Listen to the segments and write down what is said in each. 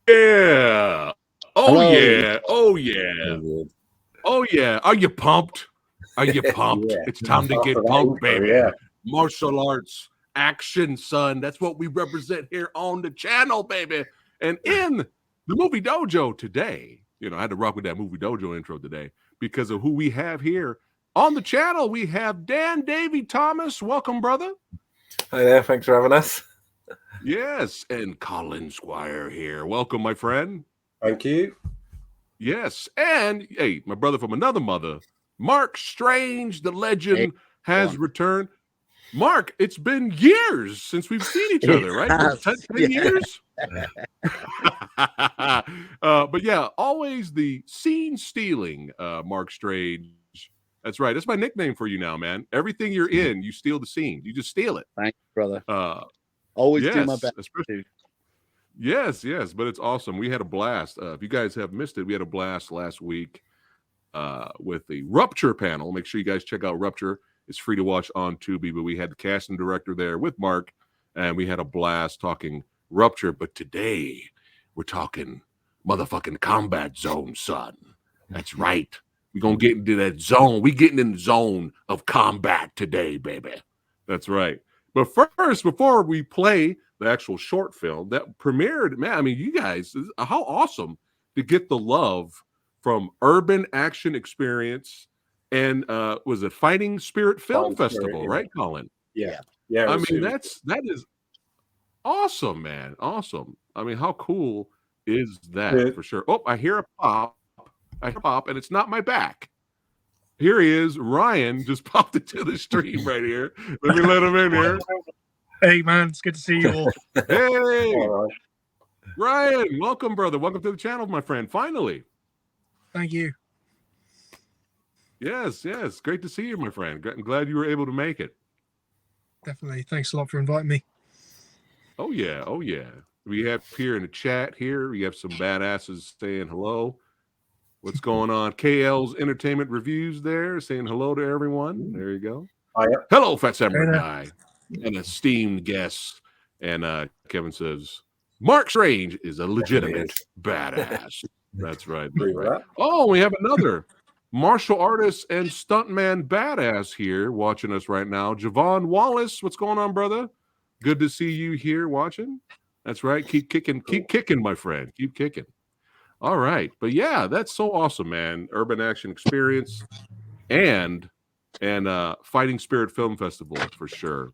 Yeah. Oh, Hello. yeah. Oh, yeah. Oh, yeah. Are you pumped? Are you pumped? Yeah. It's time to After get that pumped, intro, baby. yeah. Martial arts, action, son. That's what we represent here on the channel, baby. And in the movie dojo today, I had to rock with that movie dojo intro today because of who we have here on the channel. We have Davy-Thomas. Welcome, brother. Hi there. Thanks for having us. Yes. And Colin Squire here. Welcome, my friend. Thank you. Yes. And hey, my brother from another mother, Mark Strange, the legend, has returned. Mark, it's been years since we've seen each other, right? 10 years? But yeah, always the scene stealing, Mark Strange. That's right. That's my nickname for you now, man. Everything you're in, you steal the scene. You just steal it. Thanks, brother. Always do my best. Yes, but it's awesome. We had a blast. If you guys have missed it, we had a blast last week with the Rupture panel. Make sure you guys check out Rupture. It's free to watch on Tubi, but we had the casting director there with Mark, and we had a blast talking Rupture. But today, we're talking motherfucking combat zone, son. That's right. We're going to get into that zone. We're getting in the zone of combat today, baby. That's right. But first, before we play the actual short film that premiered, man, I mean, you guys, how awesome to get the love from Urban Action Experience and was it Fighting Spirit Film Festival, yeah. right, Colin? Yeah. I mean, that is awesome, man. Awesome. I mean, how cool is that for sure? Oh, I hear a pop. And it's not my back. Here he is. Ryan just popped into the stream right here. Let me let him in here. Hey, man. It's good to see you all. Hey, Ryan. Welcome, brother. Welcome to the channel, my friend. Finally. Thank you. Yes. Great to see you, my friend. I'm glad you were able to make it. Definitely. Thanks a lot for inviting me. Oh, yeah. We have here in the chat here, we have some badasses saying hello. What's going on? KL's Entertainment Reviews there saying hello to everyone. There you go. Hello, PhatSamuraiGuy, an esteemed guest. And Kevin says, Mark Strange is a legitimate badass. That's right. Oh, we have another martial artist and stuntman badass here watching us right now. Javon Wallace, what's going on, brother? Good to see you here watching. That's right. Keep kicking, my friend. Keep kicking. All right. But yeah, that's so awesome, man. Urban Action Experience and Fighting Spirit Film Festival for sure.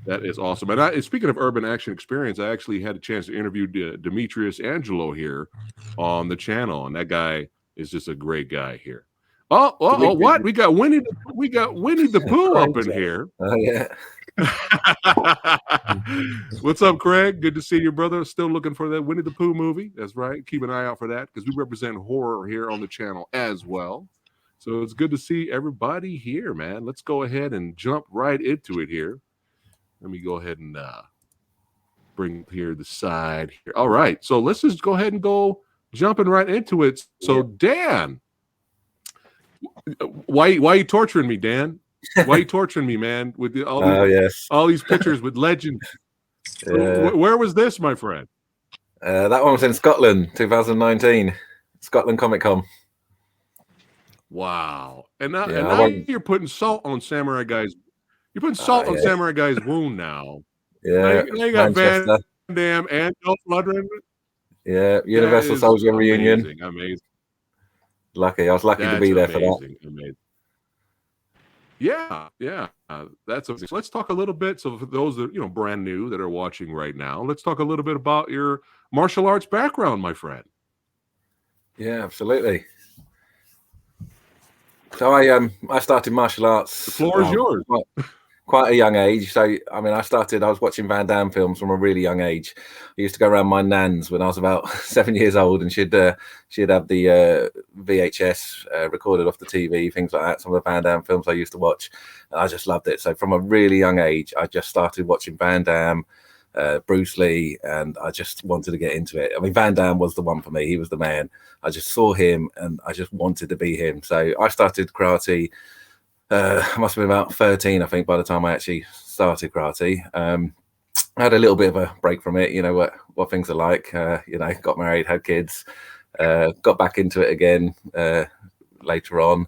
That is awesome. And speaking of Urban Action Experience, I actually had a chance to interview Demetrius Angelo here on the channel, and that guy is just a great guy here. Oh, what? We got Winnie the Pooh up in here. Oh yeah. What's up, Craig? Good to see you, brother. Still looking for that Winnie the Pooh movie. That's right. Keep an eye out for that because we represent horror here on the channel as well. So it's good to see everybody here, man. Let's go ahead and jump right into it here. Let me go ahead and bring here the side here. All right. So let's just go ahead and go jumping right into it. So Dan, why are you torturing me, Dan? Why are you torturing me, man? With all these pictures with legends. Where was this, my friend? That one was in Scotland, 2019, Scotland Comic Con. Wow! And now you're putting salt on Samurai Guy's. You're putting salt on Samurai Guy's wound now. Yeah. Now you got Van Damme and Dolph Lundgren. Yeah. Universal Soldier reunion. Amazing. Lucky. I was lucky to be there for that. Amazing. Yeah, that's amazing. So let's talk a little bit. So for those that brand new that are watching right now, let's talk a little bit about your martial arts background, my friend. Yeah, absolutely. So I started martial arts. The floor is yours. Quite a young age. So I mean, I was watching Van Damme films from a really young age. I used to go around my nan's when I was about 7 years old, and she'd have the VHS recorded off the TV, things like that. Some of the Van Damme films I used to watch, and I just loved it. So from a really young age, I just started watching Van Damme, Bruce Lee, and I just wanted to get into it. I mean, Van Damme was the one for me. He was the man. I just saw him, and I just wanted to be him. So I started karate. I must have been about 13, I think, by the time I actually started karate. I had a little bit of a break from it. You know what things are like. You know, got married, had kids, got back into it again later on.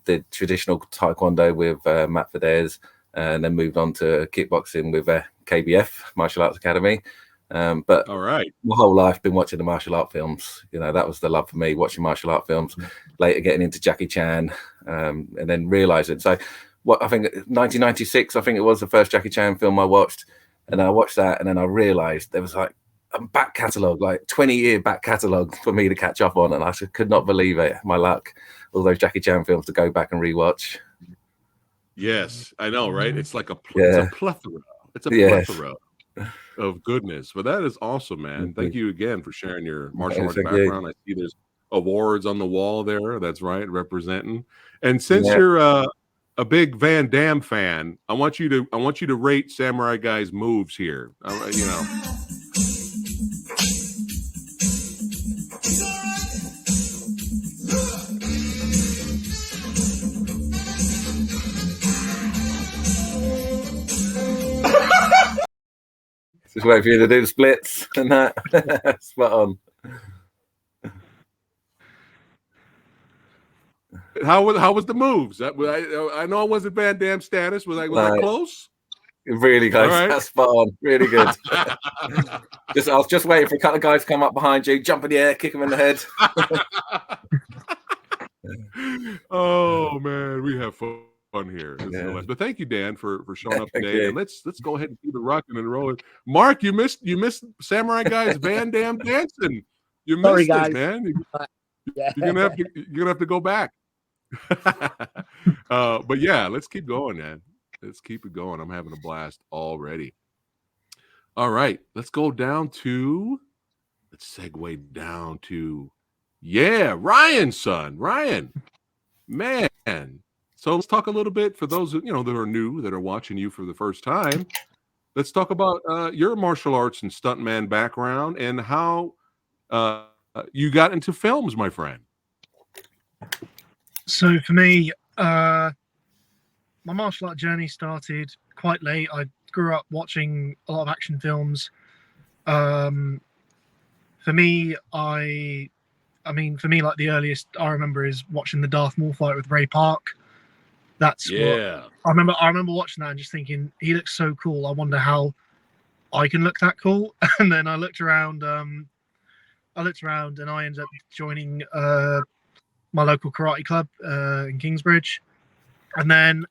Did traditional taekwondo with Matt Fidesz, and then moved on to kickboxing with KBF, Martial Arts Academy. But all right, my whole life been watching the martial art films. You know, that was the love for me, watching martial art films. Later getting into Jackie Chan, and then realizing. So, what I think 1996, I think it was the first Jackie Chan film I watched, and I watched that, and then I realized there was like a back catalogue, like 20-year back catalogue for me to catch up on, and I could not believe it. My luck, all those Jackie Chan films to go back and rewatch. Yes, I know, right? It's like Yeah. it's a plethora. It's a plethora of goodness. But that is awesome, man. Thank you again for sharing your martial arts background. I see there's awards on the wall there. That's right, representing. And since you're a big Van Damme fan, I want you to rate Samurai Guy's moves here. You know. Just wait for you to do the splits and that. Spot on. How was the moves? I know it wasn't Van Damme status. Was I close? Really close. Right. That's spot on. Really good. I was just waiting for a couple of guys to come up behind you, jump in the air, kick them in the head. Oh man, we have fun here. But thank you, Dan, for showing up today. And let's go ahead and keep it rocking and rolling. Mark, you missed Samurai Guy's Van Damme dancing. You missed it, man. You're gonna have to go back. But yeah, let's keep going, man. Let's keep it going. I'm having a blast already. All right, let's segue down to Ryan's son. Ryan, man. So let's talk a little bit for those that are new, that are watching you for the first time. Let's talk about your martial arts and stuntman background and how you got into films, my friend. So for me, my martial art journey started quite late. I grew up watching a lot of action films. For me, like the earliest I remember is watching the Darth Maul fight with Ray Park. That's what I remember. I remember watching that and just thinking, he looks so cool. I wonder how I can look that cool. And then I looked around. And I ended up joining my local karate club in Kingsbridge. And then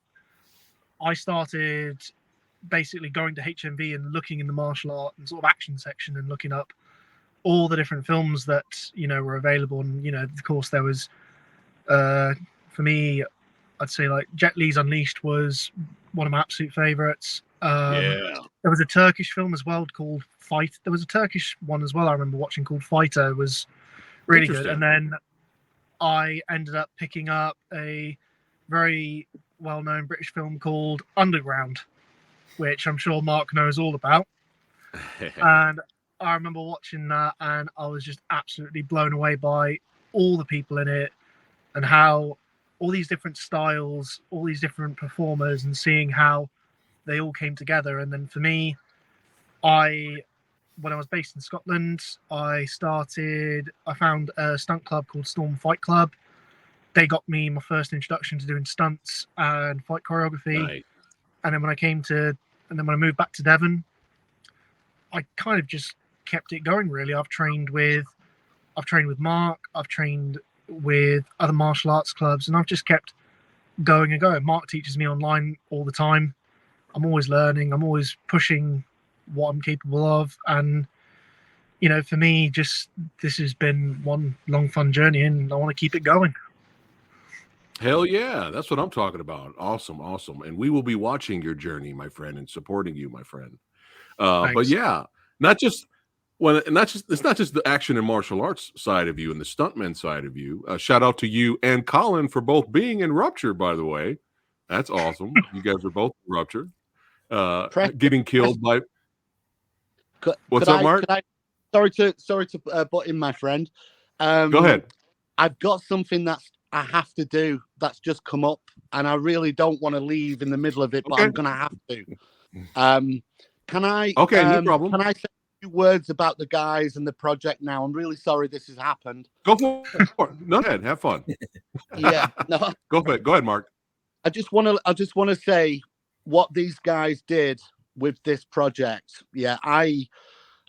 I started basically going to HMV and looking in the martial art and sort of action section and looking up all the different films that were available. And of course there was for me, I'd say like Jet Li's Unleashed was one of my absolute favorites. There was a Turkish film as well called Fight. There was a Turkish one as well I remember watching called Fighter. It was really good. And then I ended up picking up a very well-known British film called Underground, which I'm sure Mark knows all about. And I remember watching that and I was just absolutely blown away by all the people in it and how all these different styles, all these different performers, and seeing how they all came together. And then for me, when I was based in Scotland, I found a stunt club called Storm Fight Club. They got me my first introduction to doing stunts and fight choreography. Nice. And then when I moved back to Devon, I kind of just kept it going really. I've trained with Mark, I've trained with other martial arts clubs, and I've just kept going and going. Mark teaches me online all the time. I'm always learning, I'm always pushing what I'm capable of. And for me, just this has been one long fun journey and I want to keep it going. Hell yeah, that's what I'm talking about. Awesome. And we will be watching your journey, my friend, and supporting you, my friend. But yeah, it's not just the action and martial arts side of you and the stuntman side of you. Shout out to you and Colin for both being in Rupture, by the way. That's awesome. You guys are both in Rupture. Getting killed by. What's up, Mark? Sorry to butt in, my friend. Go ahead. I've got something I have to do that's just come up, and I really don't want to leave in the middle of it, but I'm going to have to. Can I? Okay, no problem. Can I say a few words about the guys and the project now? I'm really sorry this has happened. Go for it. No, ahead. Have fun. Yeah, no, Go ahead. Go ahead, Mark. I just want to say what these guys did with this project. Yeah, I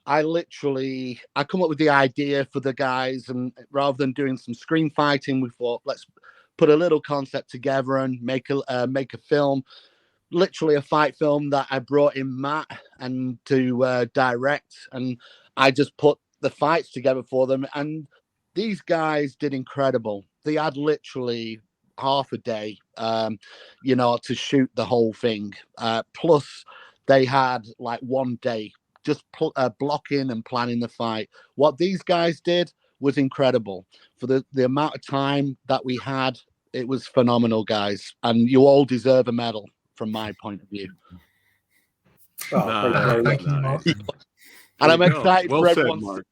come up with the idea for the guys, and rather than doing some screen fighting, we thought let's put a little concept together and make a film. Literally a fight film that I brought in Matt and to direct, and I just put the fights together for them. And these guys did incredible. They had literally half a day, to shoot the whole thing. Plus, they had like 1 day just blocking and planning the fight. What these guys did was incredible for the amount of time that we had. It was phenomenal, guys, and you all deserve a medal from my point of view. Oh, Thank you, Mark. And I'm excited Well for said, everyone Mark.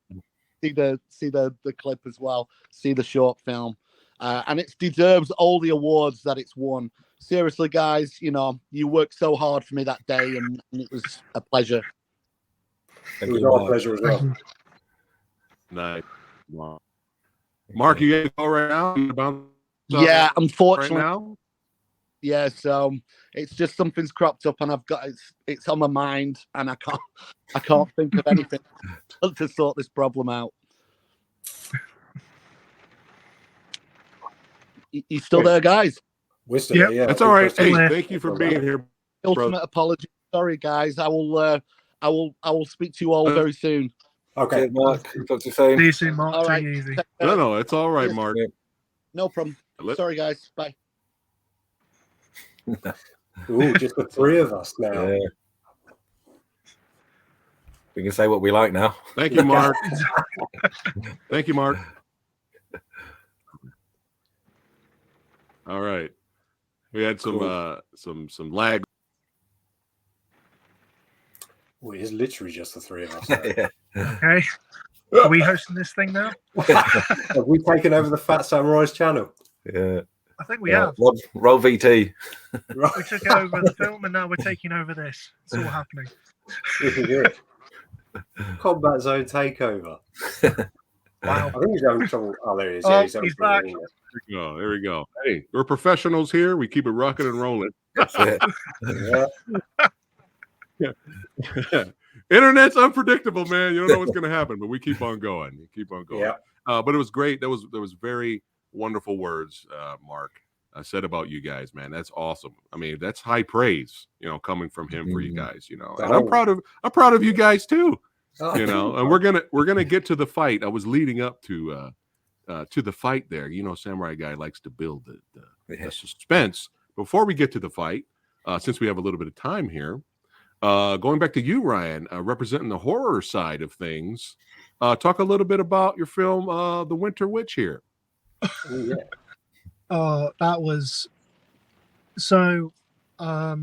to see the clip as well, see the short film. And it deserves all the awards that it's won. Seriously, guys, you worked so hard for me that day, and it was a pleasure. It was our pleasure as well. Nice. Wow. Mark, you got to go right now? You bounce Yeah, right unfortunately, now? yeah. So it's just something's cropped up, and it's on my mind, and I can't think of anything to sort this problem out. You still there, guys? We're still Yep. there, yeah. That's all right. Hey, Yeah. thank you for being here. Ultimate apology. Sorry, guys. I will speak to you all very soon. Okay. Mark. Talk to you soon. See you soon, Mark. All Take right. it easy. No, it's all right, Mark. No problem. Sorry, guys. Bye. Ooh, just the three of us now. Yeah. We can say what we like now. Thank you, Mark. Thank you, Mark. All right. We had some lag. Well, it is literally just the three of us. Yeah. Okay. Are we hosting this thing now? Have we taken over the Fat Samurai's channel? Yeah. I think we have. Roll VT. Right. We took over the film, and now we're taking over this. It's all happening. This is it. Combat Zone takeover. Wow. I think he's having trouble. Oh, there he is. Oh, Yeah, he's having he's trouble back. reading it. There we go. Hey, we're professionals here. We keep it rocking and rolling. Yeah. Internet's unpredictable, man. You don't know what's going to happen, but we keep on going. You keep on going. Yeah. But it was great. There was very wonderful words, Mark, said about you guys, man. That's awesome. I mean, that's high praise, coming from him for you guys, And I'm proud of you guys too, And we're gonna get to the fight. I was leading up to the fight there. Samurai Guy likes to build the suspense before we get to the fight. Since we have a little bit of time here, going back to you, Ryan, representing the horror side of things. Talk a little bit about your film, The Winter Witch here. Yeah. That was so. I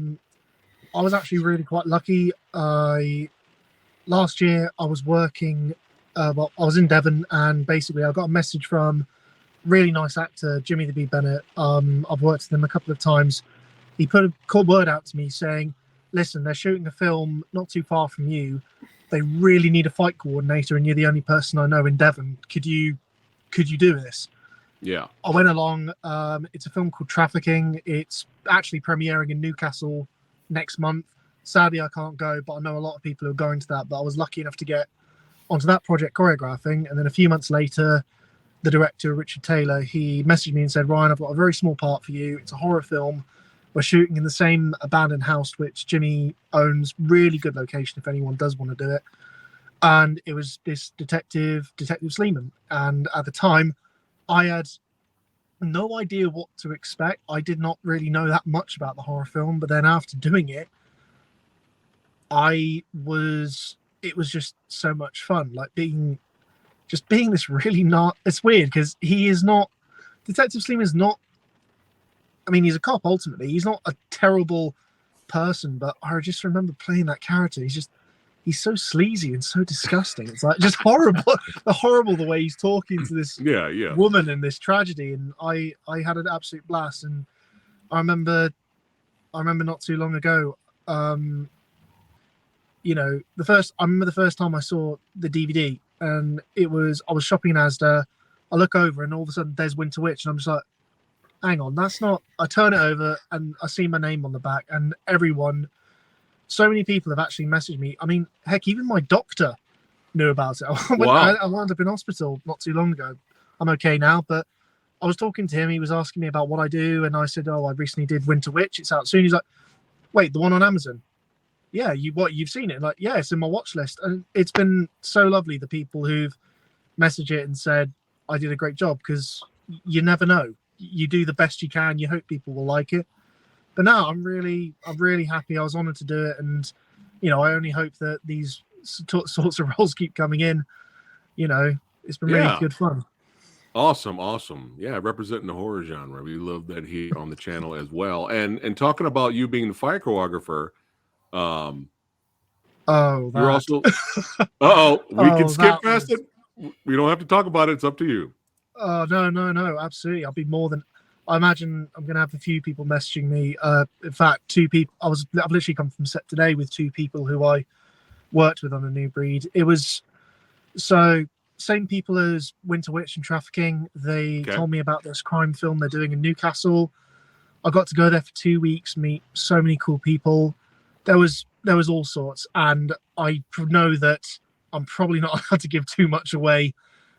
was actually really quite lucky. Last year I was working. I was in Devon, and basically I got a message from really nice actor Jimmy the B. Bennett. I've worked with him a couple of times. He put a cool word out to me saying, "Listen, they're shooting a film not too far from you. They really need a fight coordinator, and you're the only person I know in Devon. Could you do this?" Yeah. I went along. It's a film called Trafficking. It's actually premiering in Newcastle next month. Sadly, I can't go, but I know a lot of people who are going to that. But I was lucky enough to get onto that project choreographing. And then a few months later, the director, Richard Taylor, he messaged me and said, "Ryan, I've got a very small part for you. It's a horror film. We're shooting in the same abandoned house, which Jimmy owns. Really good location if anyone does want to do it." And it was this Detective Sleeman. And at the time, I had no idea what to expect. I did not really know that much about the horror film, but then after doing it, it was just so much fun. Like being this really it's weird because Detective Sleeman is not, I mean, he's a cop ultimately. He's not a terrible person, but I just remember playing that character. He's so sleazy and so disgusting. It's like just horrible, the way he's talking to this woman in this tragedy. And I had an absolute blast. And I remember not too long ago, you know, I remember the first time I saw the DVD, and I was shopping in Asda. I look over, and all of a sudden there's Winter Witch, and I'm just like, hang on, that's not. I turn it over, and I see my name on the back, and so many people have actually messaged me. I mean, heck, even my doctor knew about it. I wound up in hospital not too long ago. I'm okay now, but I was talking to him. He was asking me about what I do, and I said, "Oh, I recently did Winter Witch. It's out soon." He's like, "Wait, the one on Amazon?" Yeah, you've seen it? Like, yeah, it's in my watch list, and it's been so lovely. The people who've messaged it and said I did a great job, because you never know. You do the best you can. You hope people will like it. But no, I'm really happy. I was honored to do it, and you know, I only hope that these sorts of roles keep coming in. You know, it's been really good fun. Awesome. Yeah, representing the horror genre. We love that here on the channel as well. And talking about you being the fight choreographer, you're also we can skip past it. We don't have to talk about it. It's up to you. Oh no, absolutely. I'll be more than. I imagine I'm gonna have a few people messaging me. In fact, 2 people. I've literally come from set today with 2 people who I worked with on A New Breed. It was same people as Winter Witch and Trafficking. They told me about this crime film they're doing in Newcastle. I got to go there for 2 weeks, meet so many cool people. There was all sorts, and I know that I'm probably not allowed to give too much away.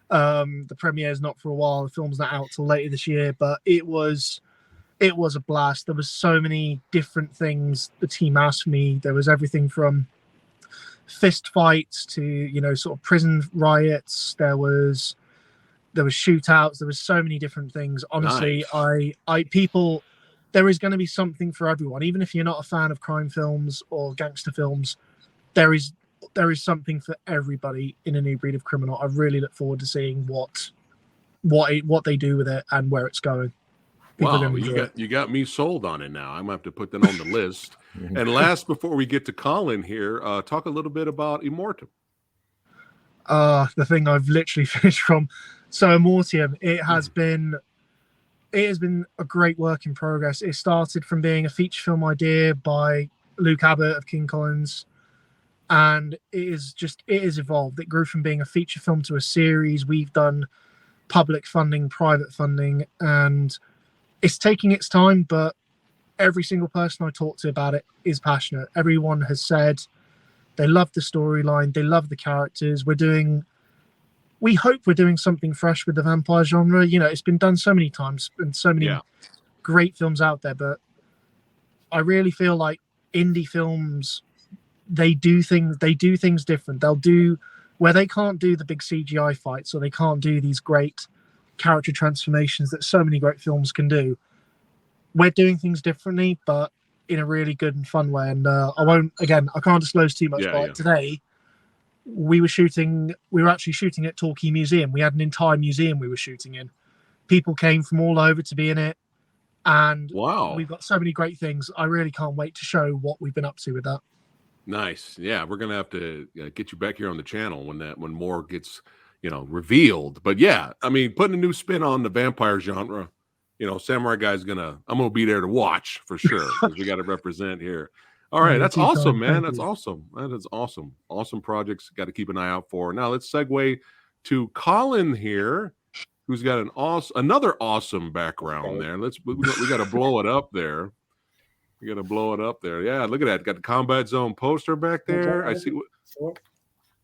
The premiere is not for a while. The film's not out till later this year, but it was a blast. There was so many different things the team asked me. There was everything from fist fights to, you know, sort of prison riots. There was shootouts. There was so many different things. Honestly, nice. There is going to be something for everyone. Even if you're not a fan of crime films or gangster films, there is something for everybody in A New Breed of Criminal. I really look forward to seeing what they do with it and where it's going. Wow, you got me sold on it now. I'm gonna have to put that on the list. And last, before we get to Colin here, talk a little bit about Immortium. The thing I've literally finished from. So Immortium, it has been a great work in progress. It started from being a feature film idea by Luke Abbott of King Collins, and it is evolved. It grew from being a feature film to a series. We've done public funding, private funding, and it's taking its time, but every single person I talk to about it is passionate. Everyone has said they love the storyline, they love the characters. We hope we're doing something fresh with the vampire genre. You know, it's been done so many times and so many great films out there, but I really feel like indie films, they do things different. They'll do where they can't do the big CGI fights, or they can't do these great character transformations that so many great films can do. We're doing things differently, but in a really good and fun way. And I can't disclose too much, but today we were actually shooting at Torquay Museum. We had an entire museum we were shooting in. People came from all over to be in it, and we've got so many great things. I really can't wait to show what we've been up to with that. Nice. Yeah, we're gonna have to get you back here on the channel when more gets revealed. But yeah, I mean, putting a new spin on the vampire genre. Samurai Guy's I'm gonna be there to watch for sure, because we got to represent here. All right, that's awesome, man. That's awesome. That is awesome. Awesome projects. Got to keep an eye out for. Now let's segue to Colin here, who's got another awesome background there. We got to blow it up there. We got to blow it up there. Yeah, look at that. Got the Combat Zone poster back there. I see.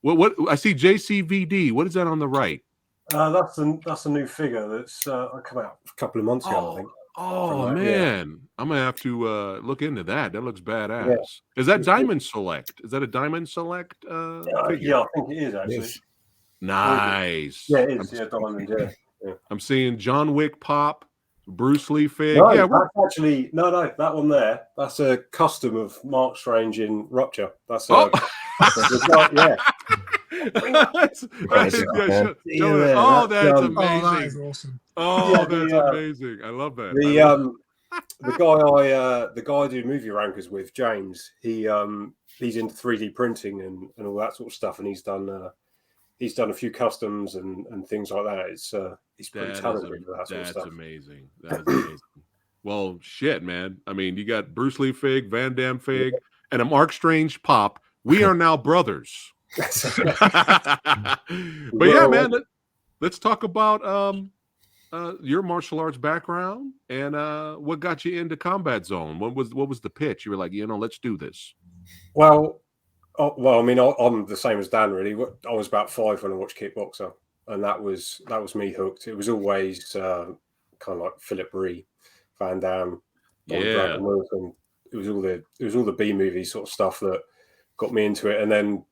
What I see JCVD. What is that on the right? That's a new figure that's come out a couple of months ago, I think. Oh man, I'm gonna have to look into that. That looks badass. Yeah. Is that Diamond Select? Is that a Diamond Select figure? Yeah, I think it is actually. Yes. Nice. Yeah, it is. Diamond. Yeah. I'm seeing John Wick pop, Bruce Lee fig. No, that's actually no. That one there. That's a custom of Mark Strange in Rupture. That's yeah. That's amazing. That is awesome. That's amazing. I love that. The guy I do movie rankers with, James, he's into 3D printing and all that sort of stuff, and he's done a few customs and things like that. He's pretty talented with that sort of stuff. That's amazing. That is amazing. Well, shit, man. I mean, you got Bruce Lee fig, Van Damme fig, and a Mark Strange pop We are now brothers. But yeah, man, let's talk about your martial arts background and what got you into Combat Zone. What was the pitch? You were like, let's do this. Well, I mean, I'm the same as Dan. Really, I was about 5 when I watched Kickboxer, and that was me hooked. It was always kind of like Philip Ree, Van Damme, Yeah. and it was all the B movie sort of stuff that got me into it. And then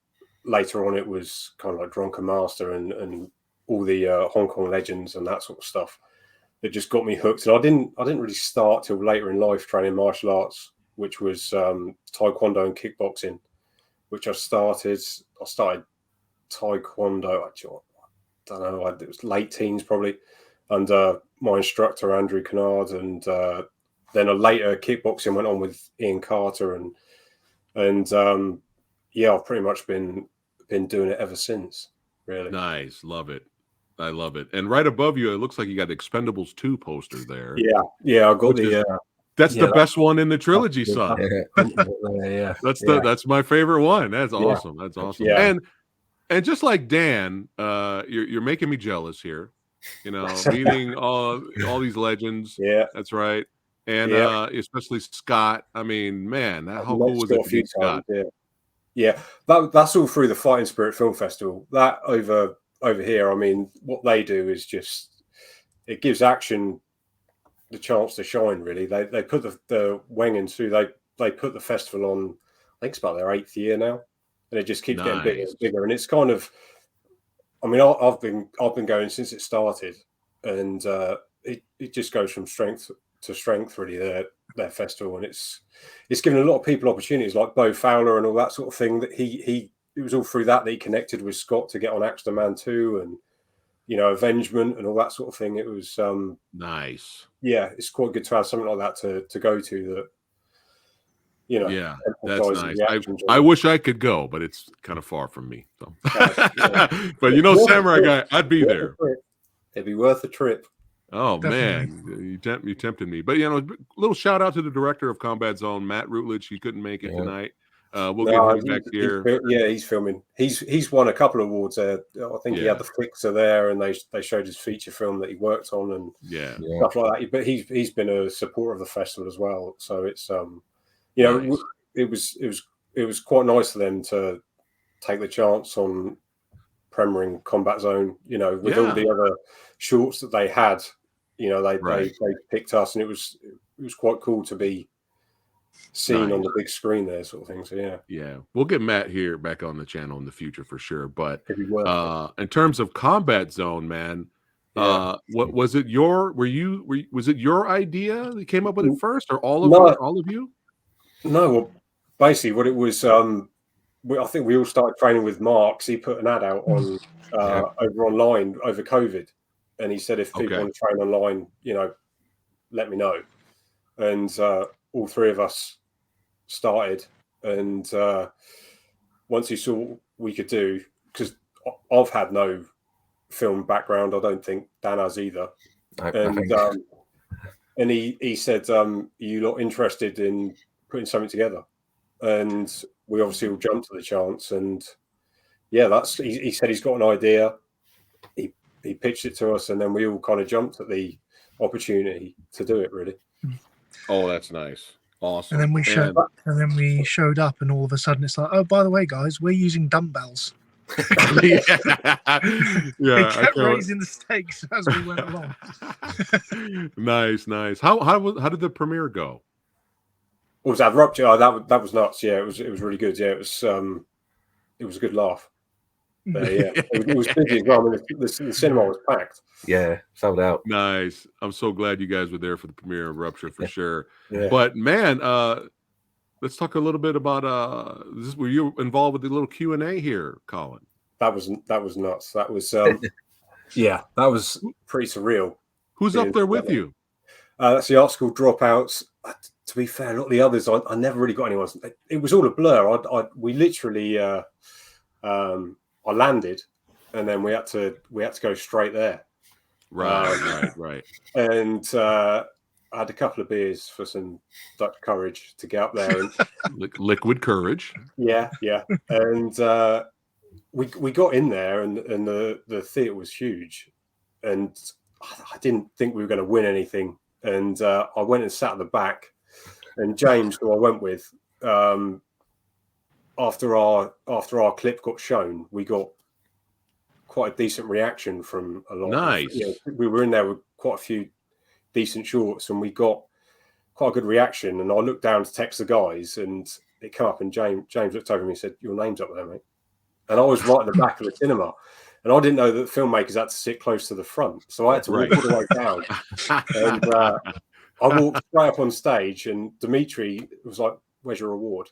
later on, it was kind of like Drunken Master and all the Hong Kong legends and that sort of stuff that just got me hooked. And I didn't really start till later in life training martial arts, which was Taekwondo and kickboxing, which I started Taekwondo, actually, I don't know, it was late teens probably, under my instructor, Andrew Kennard, and then later kickboxing went on with Ian Carter, and I've pretty much been doing it ever since, really. Nice. Love it. I love it. And right above you, it looks like you got Expendables 2 poster there. Yeah, I got that's the best one in the trilogy, son. Yeah. That's my favorite one. That's awesome. That's awesome. Yeah. And just like Dan, you're making me jealous here. Meeting all these legends. Yeah, that's right. And especially Scott. I mean, man, how cool was it to meet Scott? Yeah. That's all through the Fighting Spirit Film Festival. That over here, I mean, what they do is just, it gives action the chance to shine, really. They put the Wengans through, they put the festival on, I think it's about their 8th year now, and it just keeps getting bigger and bigger. And it's kind of, I mean, I've been going since it started, and it just goes from strength to strength, really, their festival. And it's given a lot of people opportunities, like Bo Fowler and all that sort of thing, that it was all through that he connected with Scott to get on Axter Man 2 and Avengement and all that sort of thing. It was nice. Yeah, it's quite good to have something like that to go to that. Yeah, that's nice. I wish I could go, but it's kind of far from me. So. But Samurai Guy, I'd be there. It'd be worth the trip. Oh, definitely. Man, you tempted me. But a little shout out to the director of Combat Zone, Matt Routledge. He couldn't make it tonight. We'll get him back here. He's filming. He's won a couple of awards there. I think he had the Fixer there, and they showed his feature film that he worked on and stuff like that. But he's been a supporter of the festival as well. So it's nice. It was quite nice for them to take the chance on premiering Combat Zone. With all the other shorts that they had, they picked us, and it was quite cool to be seen on the big screen there, sort of thing. So we'll get Matt here back on the channel in the future for sure. But in terms of Combat Zone, man, what was it? Was it your idea that came up with it first, or all of you? No, well, basically what it was, I think we all started training with Mark. He put an ad out on over online over COVID, and he said if people want to train online, let me know. And all three of us started, and once he saw what we could do, because I've had no film background, I don't think Dan has either. And he said, you lot interested in putting something together? And we obviously all jumped at the chance, and he said he's got an idea. He pitched it to us, and then we all kind of jumped at the opportunity to do it, really. Oh, that's nice. Awesome. And then we showed up, and all of a sudden it's like, oh, by the way, guys, we're using dumbbells. They kept raising the stakes as we went along. Nice. How did the premiere go? What was that, Rupture? Oh, that was nuts. Yeah, it was really good. Yeah, it was a good laugh. It was busy as well. I mean, the cinema was packed. Yeah, sold out. Nice. I'm so glad you guys were there for the premiere of Rupture for sure. Yeah. But man, let's talk a little bit about were you involved with the little Q&A here, Colin? That was nuts. That was that was pretty surreal. Who's up there with you? That's the art school dropouts. To be fair, a lot of the others, I never really got anyone. It was all a blur. We literally, I landed, and then we had to go straight there. Right. And I I had a couple of beers for some Dutch courage to get up there. And, liquid courage. Yeah. And we got in there, and the theatre was huge, and I didn't think we were going to win anything. And I went and sat at the back, and James, who I went with, after our clip got shown, we got quite a decent reaction from a lot. Nice. We were in there with quite a few decent shorts, and we got quite a good reaction. And I looked down to text the guys, and it came up, and James looked over at me and said, "Your name's up there, mate." And I was right at the back of the cinema, and I didn't know that filmmakers had to sit close to the front, so I had to walk all the way down. And I walked straight up on stage, and Dimitri was like, "Where's your award?"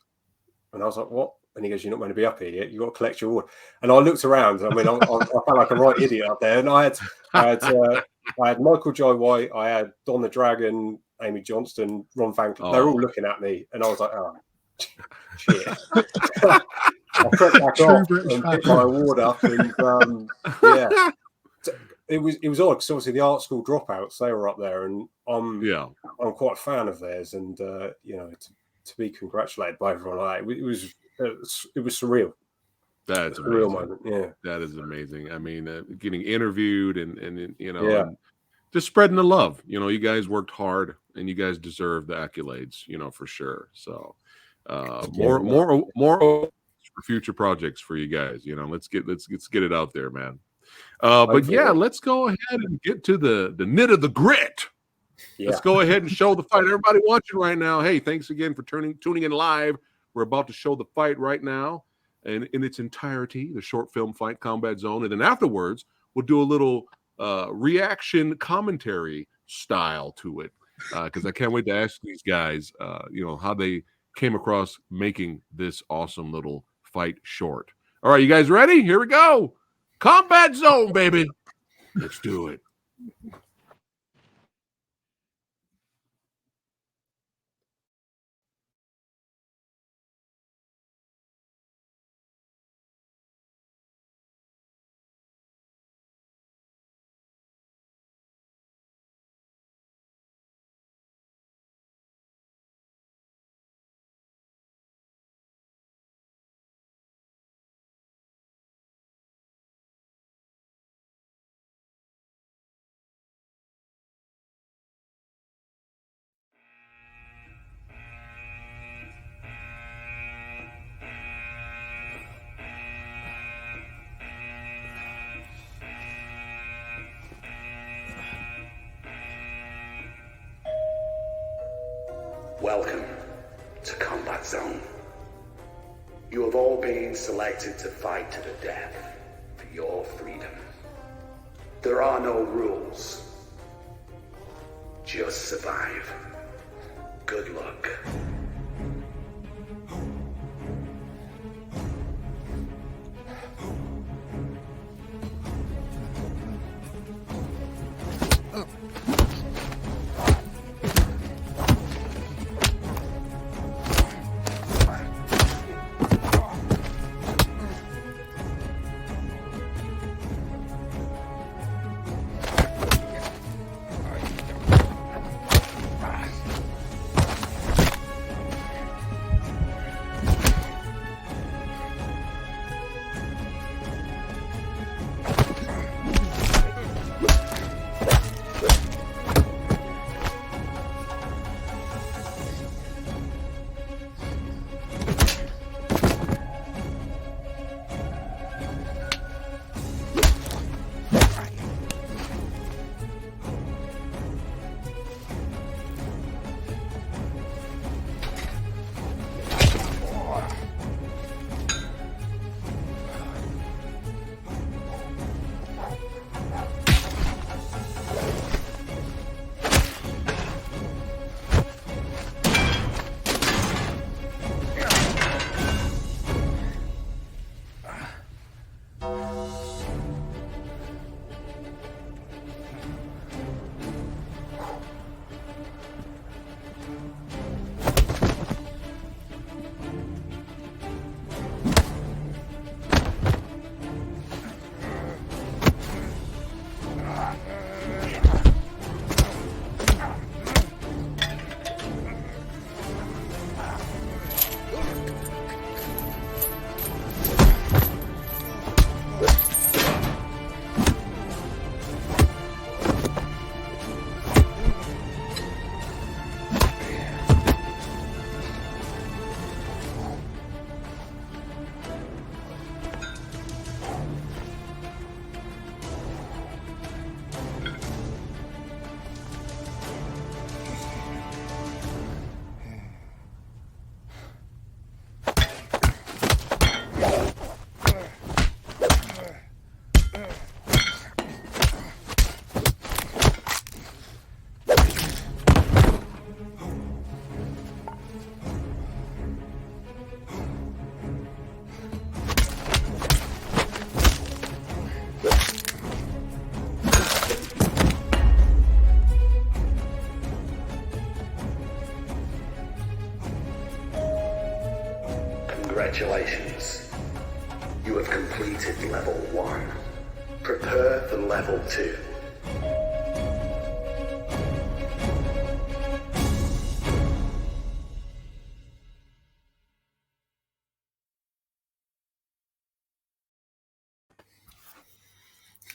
And I was like, "What?" And he goes, "You're not going to be up here yet. You've got to collect your award." And I looked around. I mean, I felt like a right idiot up there. And I had Michael Jai White, I had Don the Dragon, Amy Johnston, Ron Van Cleef. They're all looking at me, and I was like, "Oh, shit." I crept back off and picked my award up, and it was odd because obviously the art school dropouts, they were up there, and I'm quite a fan of theirs, and to be congratulated by everyone like that, it was surreal. That's a amazing. Real moment. Yeah, that is amazing. I mean, getting interviewed and and just spreading the love. You guys worked hard, and you guys deserve the accolades. For sure. So more for future projects for you guys. Let's get it out there, man. But let's go ahead and get to the nit of the grit. Yeah. Let's go ahead and show the fight. Everybody watching right now, hey, thanks again for tuning in live. We're about to show the fight right now, and in its entirety, the short film fight, Combat Zone, and then afterwards we'll do a little reaction commentary style to it, because I can't wait to ask these guys, how they came across making this awesome little fight short. All right, you guys ready? Here we go. Combat Zone, baby. Let's do it. Welcome to Combat Zone. You have all been selected to fight to the death for your freedom. There are no rules. Just survive. Good luck. Congratulations. You have completed level 1. Prepare for level 2.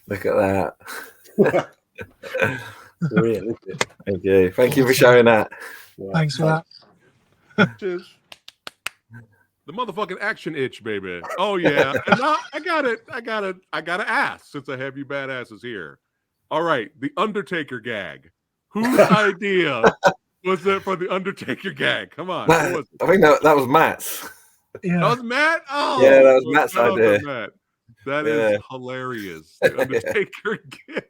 Look at that. Really? Okay. Thank you for showing that. Yeah. Thanks for that. Cheers. The motherfucking action itch, baby. Oh yeah. And now I gotta ask, since I have you badasses here. All right, the Undertaker gag. Whose idea was it for the Undertaker gag? Come on. Matt, Who was it? I think that was Matt's. That Yeah. was Matt? Oh Yeah, that was Matt's shout out to idea. Matt. That is hilarious. The Undertaker gag.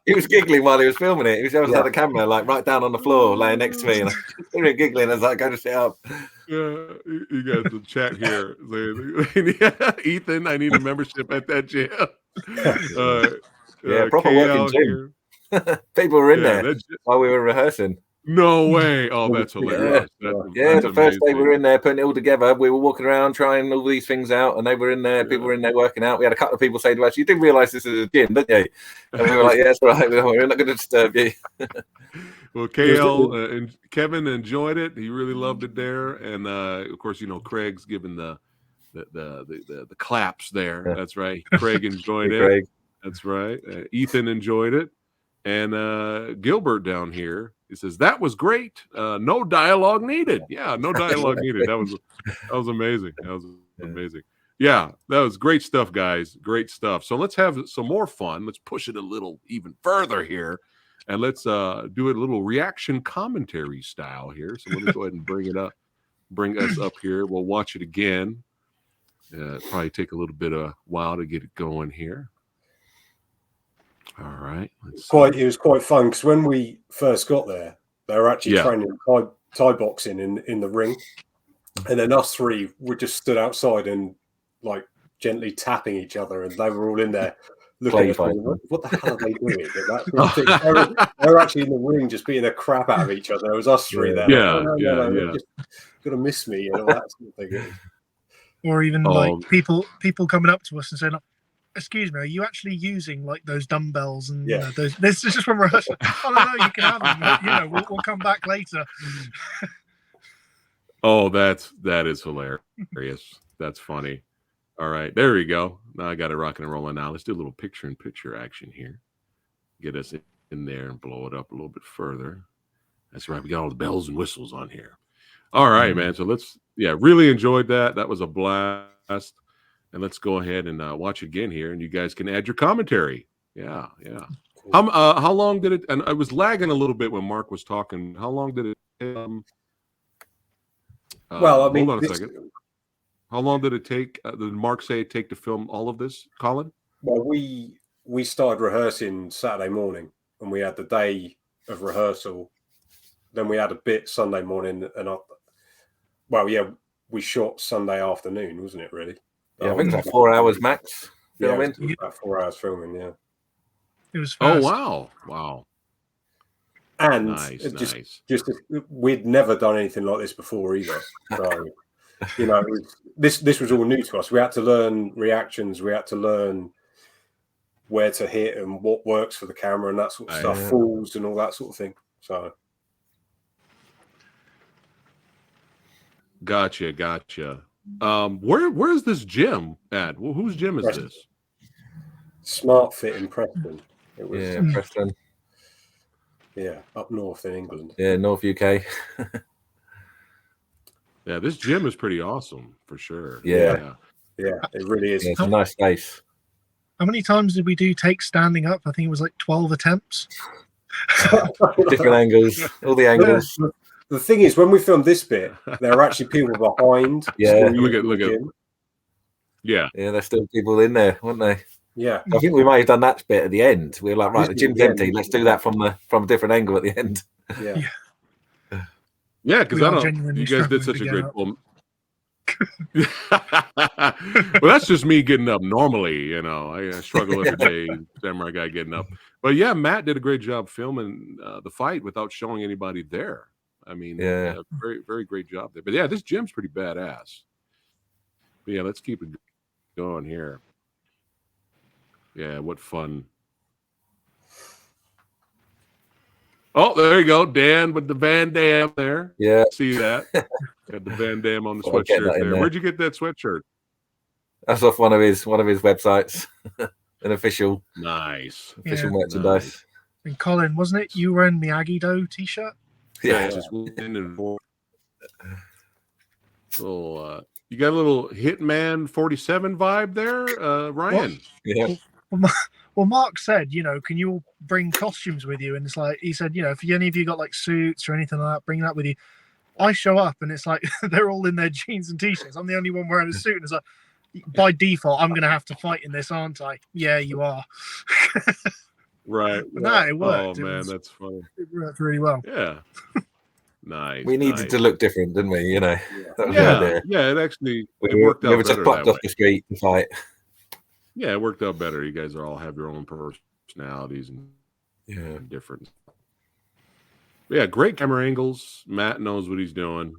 He was giggling while he was filming it. He was just had a camera like right down on the floor, laying next to me, and he was giggling as I go to sit up. Yeah, you guys the chat here. Ethan, I need a membership at that gym. Yeah, proper KL working gym. People were in there while we were rehearsing. No way. Oh, that's hilarious. That's The first day we amazing. were in there putting it all together. We were walking around trying all these things out, and they were in there. People were in there working out. We had a couple of people say to us, "You didn't realise this is a gym, didn't you?" And we were like, "Yeah, that's right. We're not going to disturb you." Well, KL and Kevin enjoyed it. He really loved it there, and of course, Craig's giving the claps there. Yeah. That's right. Craig enjoyed it. Craig. That's right. Ethan enjoyed it, and Gilbert down here, he says that was great. No dialogue needed. Yeah, no dialogue needed. That was amazing. That was amazing. Yeah, that was great stuff, guys. Great stuff. So let's have some more fun. Let's push it a little even further here. And let's do it a little reaction commentary style here. So let me go ahead and bring us up here. We'll watch it again. Probably take a little bit of while to get it going here. All right. It was quite fun because when we first got there, they were actually training Thai boxing in the ring, and then us three were just stood outside and like gently tapping each other, and they were all in there. Looking at what the hell are they doing? They were actually in the ring just beating the crap out of each other. It was us three there. Yeah. Just gonna miss me and all that sort of thing. Or even like people coming up to us and saying, "Excuse me, are you actually using like those dumbbells and those? This is just from rehearsal." Oh no, you can have them. But, we'll come back later. Oh, that is hilarious. That's funny. All right, there we go. Now I got it rocking and rolling. Now let's do a little picture-in-picture action here. Get us in there and blow it up a little bit further. That's right. We got all the bells and whistles on here. All right, man. So really enjoyed that. That was a blast. And let's go ahead and watch again here, and you guys can add your commentary. Yeah. Cool. How long did it? And I was lagging a little bit when Mark was talking. How long did it? Well, I mean, hold on a second. How long did it take? Did Mark say it take to film all of this, Colin? Well, we started rehearsing Saturday morning, and we had the day of rehearsal. Then we had a bit Sunday morning, and we shot Sunday afternoon, wasn't it? Really? Yeah, I think it was like 4 hours max filming. Yeah, about 4 hours filming. Yeah. It was fast. Oh wow! And nice. Just we'd never done anything like this before either. So. This was all new to us. We had to learn reactions. We had to learn where to hit and what works for the camera and that sort of stuff, falls and all that sort of thing. So, gotcha. Where's this gym at? Whose gym is this? Smart Fit in Preston. It was, Preston. Yeah, up north in England. Yeah, North UK. Yeah, this gym is pretty awesome for sure. Yeah, it really is. Yeah, it's a nice space. How many times did we do takes standing up? I think it was like 12 attempts. Different angles, all the angles. The thing is, when we filmed this bit, there are actually people behind. Yeah, look at. Yeah, there's still people in there, weren't they? Yeah, I think we might have done that bit at the end. We were like, right, the gym's empty. Let's do that from a different angle at the end. Yeah, because you guys did such a great film. Well, that's just me getting up normally. I struggle every day. Samurai Guy getting up, but yeah, Matt did a great job filming the fight without showing anybody there. I mean, very, very great job there. But yeah, this gym's pretty badass. Yeah, let's keep it going here. Yeah, what fun. Oh, there you go, Dan with the Van Damme there. Yeah, See that? Got the Van Damme on the I'll get that sweatshirt in there. there. Where'd you get that sweatshirt? that's off one of his websites. An official Nice. official Yeah. merchandise. Nice. And Colin, wasn't it? You wearing Miyagi-Do t-shirt? Yeah, Just little, you got a little Hitman 47 vibe there, Ryan. yeah. Well, Mark said, can you all bring costumes with you? And it's like, he said, if any of you got like suits or anything like that, bring that with you. I show up and it's like, they're all in their jeans and t-shirts. I'm the only one wearing a suit. And it's like, by default, I'm going to have to fight in this, aren't I? Yeah, you are. Right. But no, it worked. Oh, man, that's funny. It worked really well. Yeah. Nice. We needed to look different, didn't we? That was the Yeah, idea. yeah, it actually it We worked out were just better plucked that off way. the street to fight. Yeah, it worked out better. You guys all have your own personalities and different. Yeah, great camera angles. Matt knows what he's doing.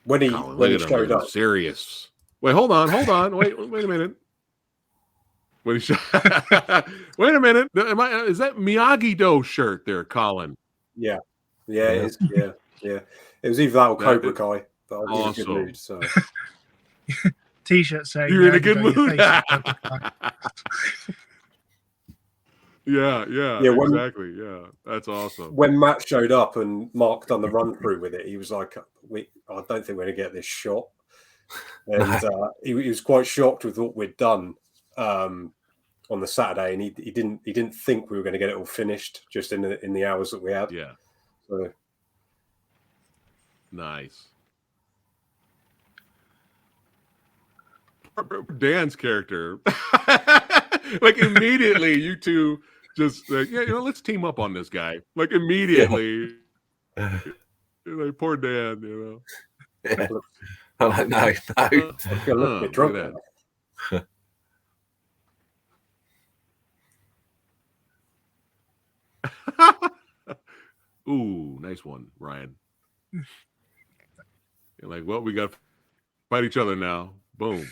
When he Colin, when he look at him, showed he's up, serious. Wait, hold on. Wait a minute. When he wait a minute. Is that Miyagi-Do shirt there, Colin? yeah, it is. Yeah. It was either that or Cobra Kai, but I was in a good awesome. mood. So T-shirt saying, You're in a good Miyagi-Do, your mood. Yeah, when- exactly. Yeah, that's awesome. when Matt showed up and Mark done the run through with it, he was like, I don't think we're going to get this shot. And he was quite shocked with what we'd done on the Saturday, and he didn't think we were going to get it all finished just in the hours that we had. Yeah, So nice. Dan's character, like immediately, you two just like, let's team up on this guy. Like immediately, like poor Dan, Yeah. I'm like, no. I'm gonna look a bit drunk. Look at that. Ooh, nice one, Ryan. You're like, well, we got to fight each other now. Boom.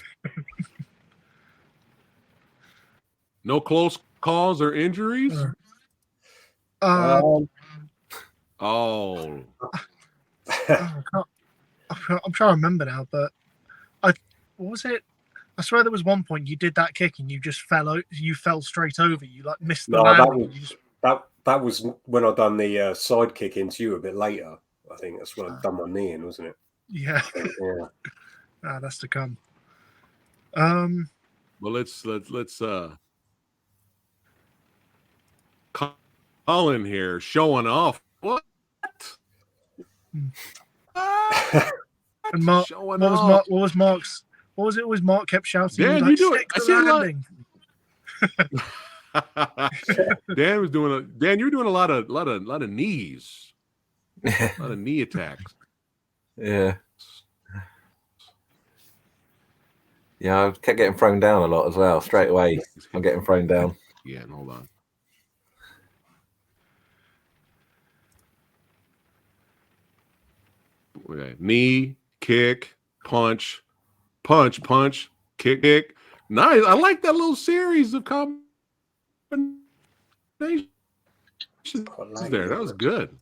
No close calls or injuries? Oh, Oh. I'm trying to remember now, but what was it? I swear there was one point you did that kick and you just fell out. You fell straight over. You like missed the landing. That was when I done the side kick into you a bit later. I think that's when I done my knee in, wasn't it? Yeah. Yeah. That's to come. Well, let's Colin here showing off. What? And Mark, Showing what was off. Mark? What was Mark's? What was it? Was Mark kept shouting? Dan, like, you do it. "Stick I the see a lot. landing." Dan was doing Dan, you're doing a lot of knees. A lot of knee attacks. Yeah. Yeah, I kept getting thrown down a lot as well. Straight away, I'm getting thrown down. Yeah, and hold on. Okay. Knee, kick, punch, kick. Nice. I like that little series of combinations there. That was good.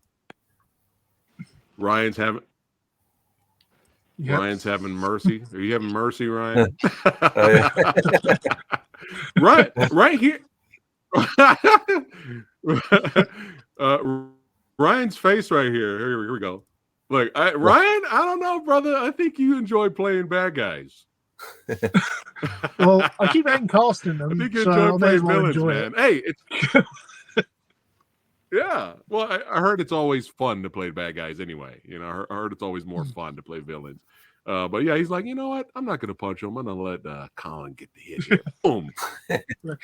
Ryan's having mercy. Are you having mercy, Ryan? right here. Ryan's face right here. Here we go. Look, Ryan, I don't know, brother. I think you enjoy playing bad guys. Well, I keep casting them. I think you so enjoy I may playing as well villains, enjoy man. it. Hey, it's yeah. Well, I heard it's always fun to play bad guys anyway. I heard it's always more fun to play villains. But yeah, he's like, you know what? I'm not going to punch him. I'm going to let Colin get the hit here. Boom. Look.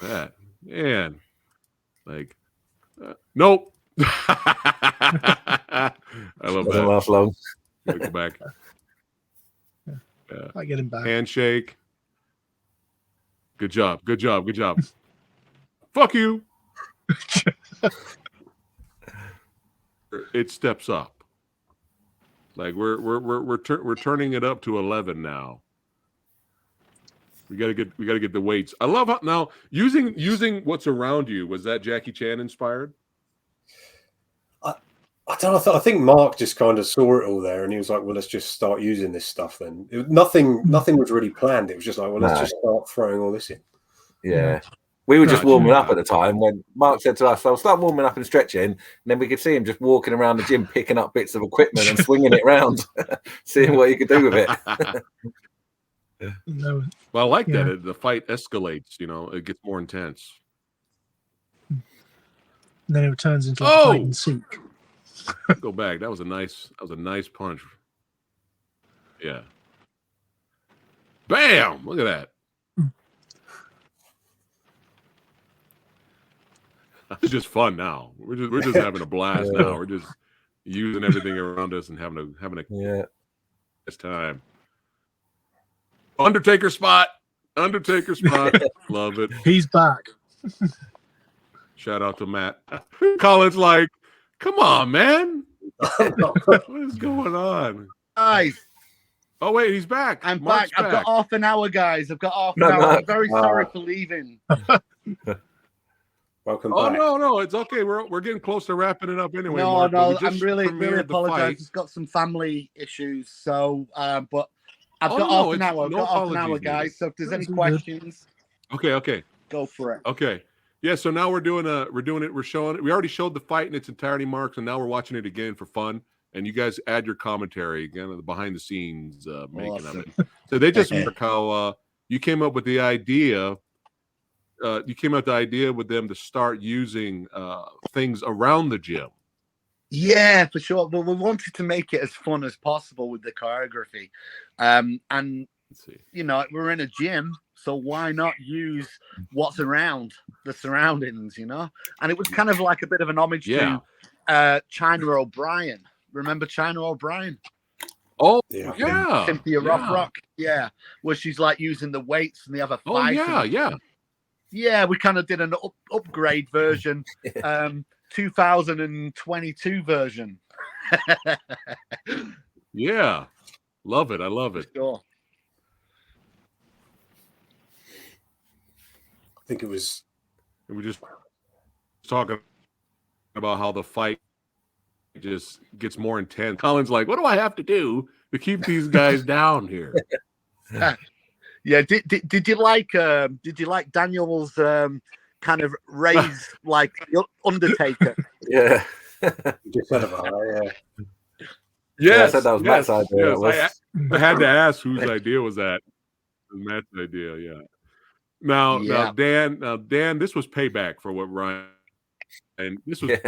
That man, like, nope. I love Doesn't that. last long. Go back. I get him back. Handshake. Good job. Fuck you. It steps up. Like we're turning it up to 11 now. We gotta get the weights. I love how now using what's around you. Was that Jackie Chan inspired? I don't know. I think Mark just kind of saw it all there, and he was like, "Well, let's just start using this stuff." Then nothing was really planned. It was just like, "Well, let's just start throwing all this in." Yeah. We were just warming up at the time when Mark said to us, "I'll start warming up and stretching," and then we could see him just walking around the gym, picking up bits of equipment and swinging it around, seeing what he could do with it. No. Well, I like that. The fight escalates. You know, it gets more intense. And then it turns into like hide and seek. Go back. That was a nice punch. Yeah. Bam! Look at that. It's just fun now. We're just having a blast now. We're just using everything around us and having a nice time. Undertaker spot. Love it. He's back. Shout out to Matt. Colin's like, come on, man. What is going on? Guys. Oh, wait, he's back. I'm back. I've got half an hour, guys. I've got half an hour. I'm very sorry for leaving. Welcome back. No, it's okay. We're getting close to wrapping it up anyway. No, Mark, I'm really apologize. It's got some family issues, so but I've got half an hour. I've got half an hour, guys. So if there's any questions, okay, go for it. Okay, yeah. So now we're doing it. We're showing it. We already showed the fight in its entirety, Mark. So now we're watching it again for fun. And you guys add your commentary again, the behind the scenes making of it. So they just mark how you came up with the idea. You came up with the idea with them to start using things around the gym. Yeah, for sure. Well, we wanted to make it as fun as possible with the choreography. And, you know, we're in a gym, so why not use what's around the surroundings, you know? And it was kind of like a bit of an homage to China O'Brien. Remember China O'Brien? Oh, yeah. Cynthia Rothrock. Yeah. Where she's like using the weights and they have a fight. Oh, yeah. Yeah, we kind of did an upgrade version, 2022 version. Yeah, love it. I love it. Sure. I think it was. We were just talking about how the fight just gets more intense. Colin's like, "What do I have to do to keep these guys down here?" Yeah, did you like Daniel's kind of raise like Undertaker? Yeah. Yeah, I said that was Matt's idea. Yes. I had to ask whose idea was that. Matt's idea, yeah. Now Dan, this was payback for what Ryan, and this was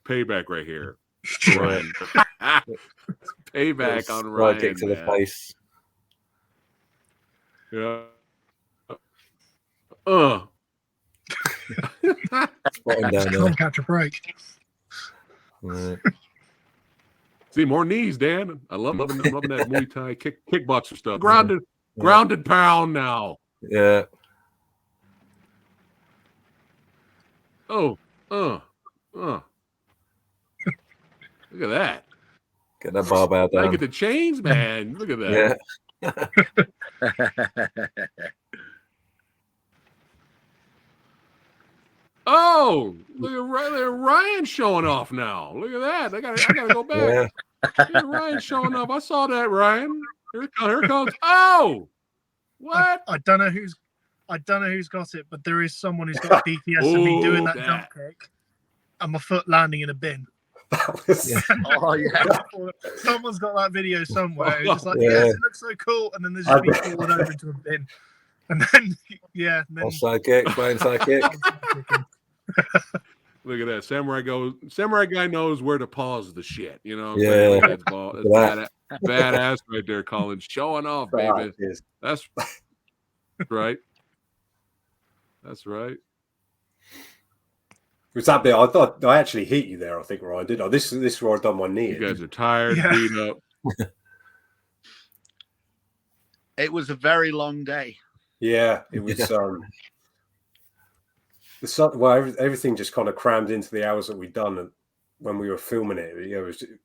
payback right here. Ryan. Payback on Ryan. Kick to the face. Yeah. Can't catch a break. Right. See, more knees, Dan. I'm loving that Muay Thai kickboxer stuff. Grounded pound now. Yeah. Look at that. Get that barbell down. I get the chains, man. Look at that. Yeah. Oh, look at Ryan showing off now. Look at that. I gotta go back. Yeah. Ryan showing off. I saw that, Ryan. Here comes. Oh, what? I don't know who's got it, but there is someone who's got DPS of me doing that jump kick and my foot landing in a bin. Oh yeah. Someone's got that video somewhere. It's just like, yes, it looks so cool, and then there's just me falling over into a bin. And then sidekick, flying sidekick. Look at that. Samurai Guy knows where to pause the shit. You know? Yeah. That's badass right there, Colin. Showing off, baby. That's right. That's right. Was that bit? I thought I actually hit you there. I think where I did. This is where I done my knee. You guys are tired, beat up. It was a very long day. Yeah, it was. Everything just kind of crammed into the hours that we'd done when we were filming it. It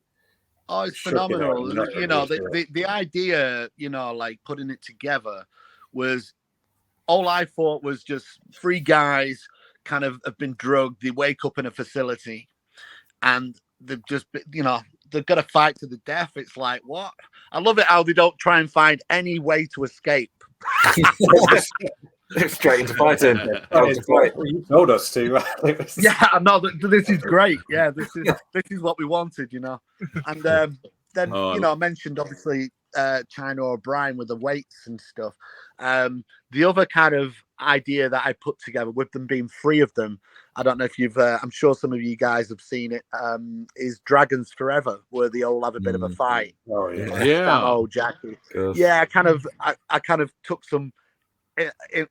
Oh, it's Shook it out phenomenal. and that You know, was, the idea, you know, like putting it together was all I thought was just three guys kind of have been drugged. They wake up in a facility and they've just, you know, they've got to fight to the death. It's like, what? I love it how they don't try and find any way to escape. Straight into fighting. You told us to. Yeah, I know that this is great. Yeah, this is what we wanted, you know. And then you know, I mentioned obviously China O'Brien with the weights and stuff. The other kind of idea that I put together with them being three of them, I don't know if you've I'm sure some of you guys have seen it, is Dragons Forever, where they all have a bit of a fight. Oh yeah. Samo, Jackie. Yeah, I kind of took some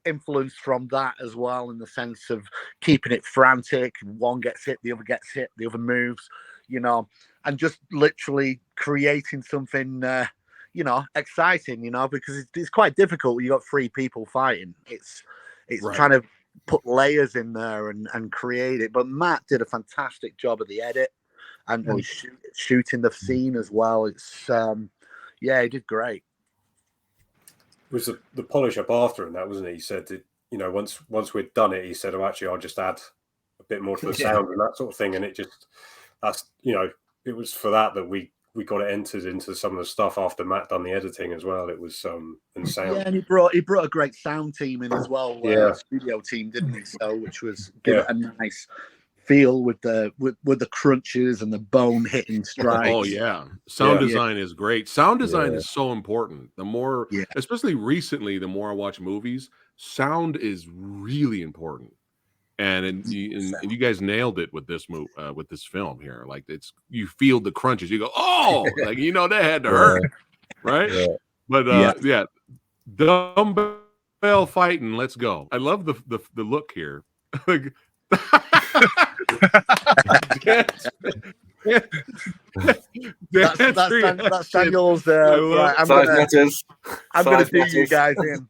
influence from that as well, in the sense of keeping it frantic. One gets hit, the other gets hit, the other moves, you know, and just literally creating something you know, exciting, you know, because it's quite difficult when you got three people fighting. It's Right. trying to put layers in there and create it. But Matt did a fantastic job of the edit and shooting the scene as well. It's yeah, he did great. Was the polish up after and that, wasn't it? He said that, you know, once we'd done it, he said, oh, actually, I'll just add a bit more to the sound and that sort of thing. And it just, that's, you know, it was for that we got it entered into some of the stuff after Matt done the editing as well. It was and sound. Yeah, and he brought a great sound team in as well, studio team, didn't he? So which was give it a nice feel with the crunches and the bone hitting strikes. Oh yeah, sound design is great. Sound design is so important. The more, especially recently, the more I watch movies, sound is really important. And you guys nailed it with this with this film here. Like it's, you feel the crunches. You go, oh, like, you know, that had to hurt, right? Yeah. But yeah, dumbbell fighting. Let's go. I love the look here. That's Daniel's. Right, I'm gonna do you guys in.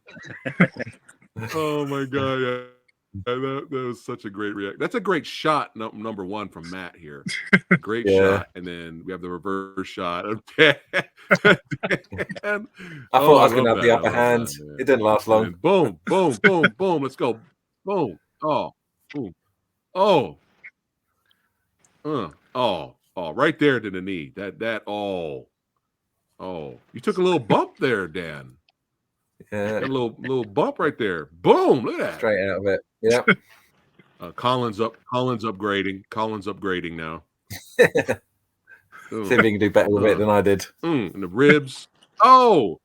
Oh my god! Yeah. That was such a great react. That's a great shot, number one from Matt here. Great shot, and then we have the reverse shot of Dan. I thought I was going to have the upper hand. It didn't last long. And boom, boom, boom, boom. Let's go. Boom. Oh, boom. Oh. Right there to the knee. Oh. You took a little bump there, Dan. Yeah, a little bump right there. Boom! Look at that. Straight out of it. Yeah. Colin's upgrading. Colin's upgrading now. See if he can do better with it than I did. And the ribs. Oh,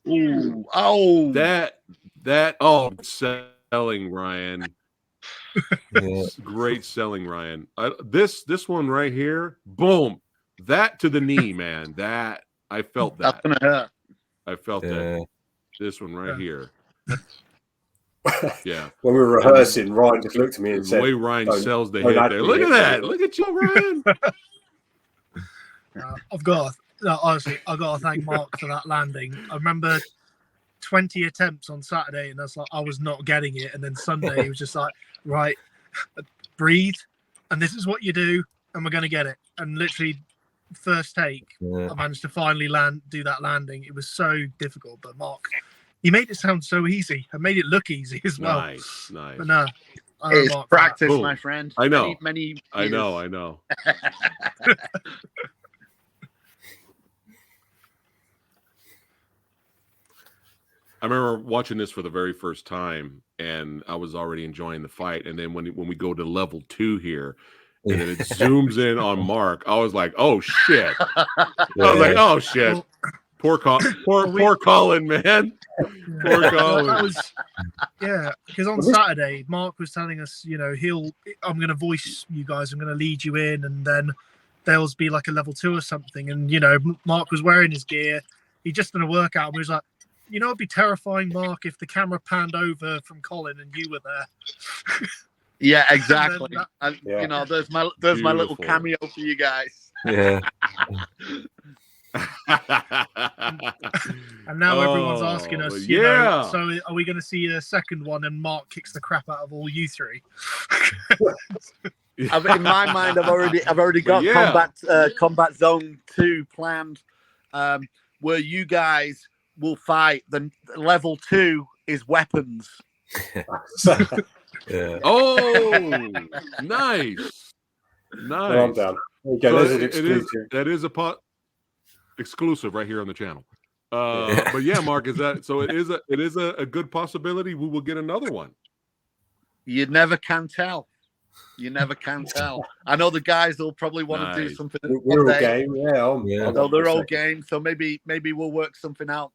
that. Oh, selling, Ryan. Great selling, Ryan. This one right here. Boom! That to the knee, man. That I felt that. That's gonna hurt. I felt that. This one right here. Yeah. When we were rehearsing, Ryan just looked at me and said, the way Ryan sells the hit there. Look at that. Look at you, Ryan. Honestly, I've got to thank Mark for that landing. I remember 20 attempts on Saturday, and that's like, I was not getting it. And then Sunday, he was just like, right, breathe. And this is what you do. And we're going to get it. And literally, first take, I managed to finally do that landing. It was so difficult, but Mark, you made it sound so easy and made it look easy as well. Nice. But no, it's practice, my friend. I know. Many I know. I remember watching this for the very first time, and I was already enjoying the fight. And then when we go to level 2 here, and then it zooms in on Mark, I was like, "Oh shit!" I was like, "Oh shit!" Poor Colin, man. Poor Colin. Because on Saturday, Mark was telling us, you know, I'm going to voice you guys, I'm going to lead you in, and then there'll be like a level 2 or something. And you know, Mark was wearing his gear. He just done a workout, and he was like, you know, it'd be terrifying, Mark, if the camera panned over from Colin and you were there. Yeah, exactly. You know, there's my little cameo for you guys. Yeah. And now everyone's asking us, you know, so are we going to see a second one and Mark kicks the crap out of all you three? In my mind, I've already got Combat Zone 2 planned, where you guys will fight. The level 2 is weapons. Yeah. Oh, nice. Well, I'm down. There you go. So There's an exclusive. that is a exclusive right here on the channel. But yeah, Mark, is that so? It is a good possibility we will get another one. You never can tell. You never can tell. I know the guys will probably want to do something. We're all game, yeah. No, they're all game. So maybe we'll work something out.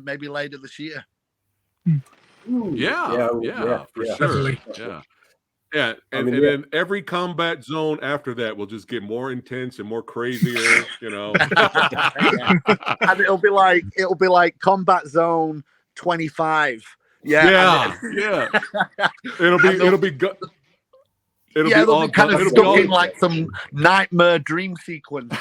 Maybe later this year. Yeah, for sure. Yeah, and then every combat zone after that will just get more intense and more crazier, you know. And it'll be like Combat Zone 25. Yeah. It'll be all kind of stuck in like some nightmare dream sequence.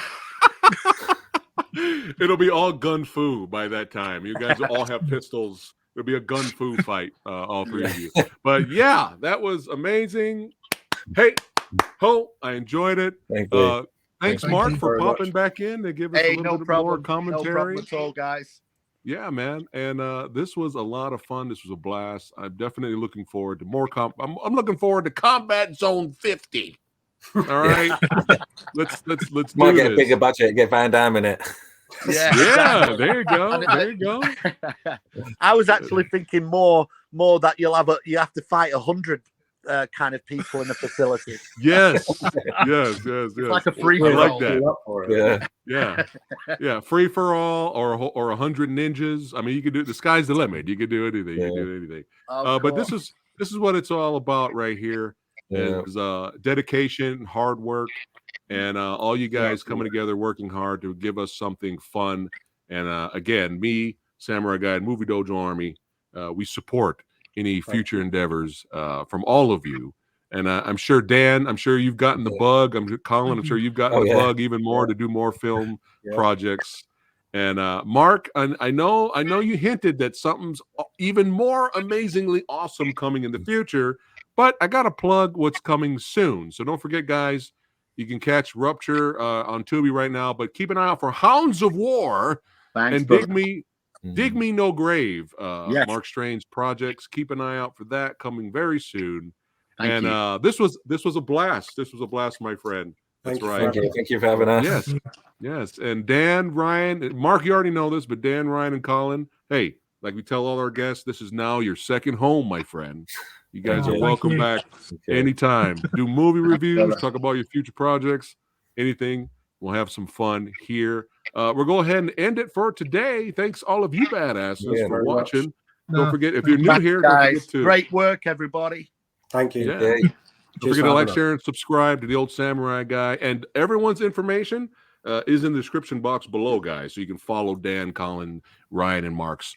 It'll be all gun fu by that time. You guys will all have pistols. It'll be a gun fu fight, all three of you. But yeah, that was amazing. Hey, I enjoyed it. Thanks, Mark, for popping back in to give us a little bit more commentary. No problem at all, guys. Yeah, man. And this was a lot of fun. This was a blast. I'm definitely looking forward to more I'm looking forward to Combat Zone 50. All right. let's do Might get this. a bigger budget, get Van Damme in it. Yeah, there you go. There you go. I was actually thinking more that you have to fight 100 kind of people in the facility. Yes. It's like a free for I all. like that. Yeah. Free for all or 100 ninjas. I mean, you could do the sky's the limit. You could do anything. You can do anything. But this is what it's all about right here. Is dedication, hard work, and all you guys coming together, working hard to give us something fun. And again, me, Samurai Guy, and Movie Dojo Army, we support any future endeavors from all of you. And I'm sure, Dan, you've gotten the bug. Colin, I'm sure you've gotten the bug even more to do more film projects. And Mark, I know you hinted that something's even more amazingly awesome coming in the future. But I got to plug what's coming soon. So don't forget, guys, you can catch Rupture on Tubi right now. But keep an eye out for Hounds of War and Dig Me No Grave, Mark Strain's projects. Keep an eye out for that coming very soon. Thank you. This was a blast. This was a blast, my friend. That's right. Thank you for having us. Yes. And Dan, Ryan, Mark, you already know this, but Dan, Ryan, and Colin, hey, like we tell all our guests, this is now your second home, my friend. You guys are welcome back anytime. Do movie reviews, talk about your future projects, anything. We'll have some fun here. We'll go ahead and end it for today. Thanks all of you badasses for watching. Don't forget, if you're new here, don't forget to great work, everybody. Thank you. Don't forget to like, share, and subscribe to the Old Samurai Guy. And everyone's information is in the description box below, guys. So you can follow Dan, Colin, Ryan, and Mark's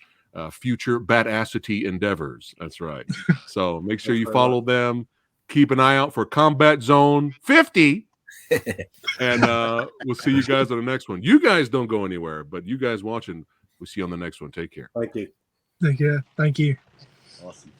future badassity endeavors. That's right. So make sure you follow them. Keep an eye out for Combat Zone 50. And we'll see you guys on the next one. You guys don't go anywhere, but you guys watching, we'll see you on the next one. Take care. Thank you. Take care. Thank you. Awesome.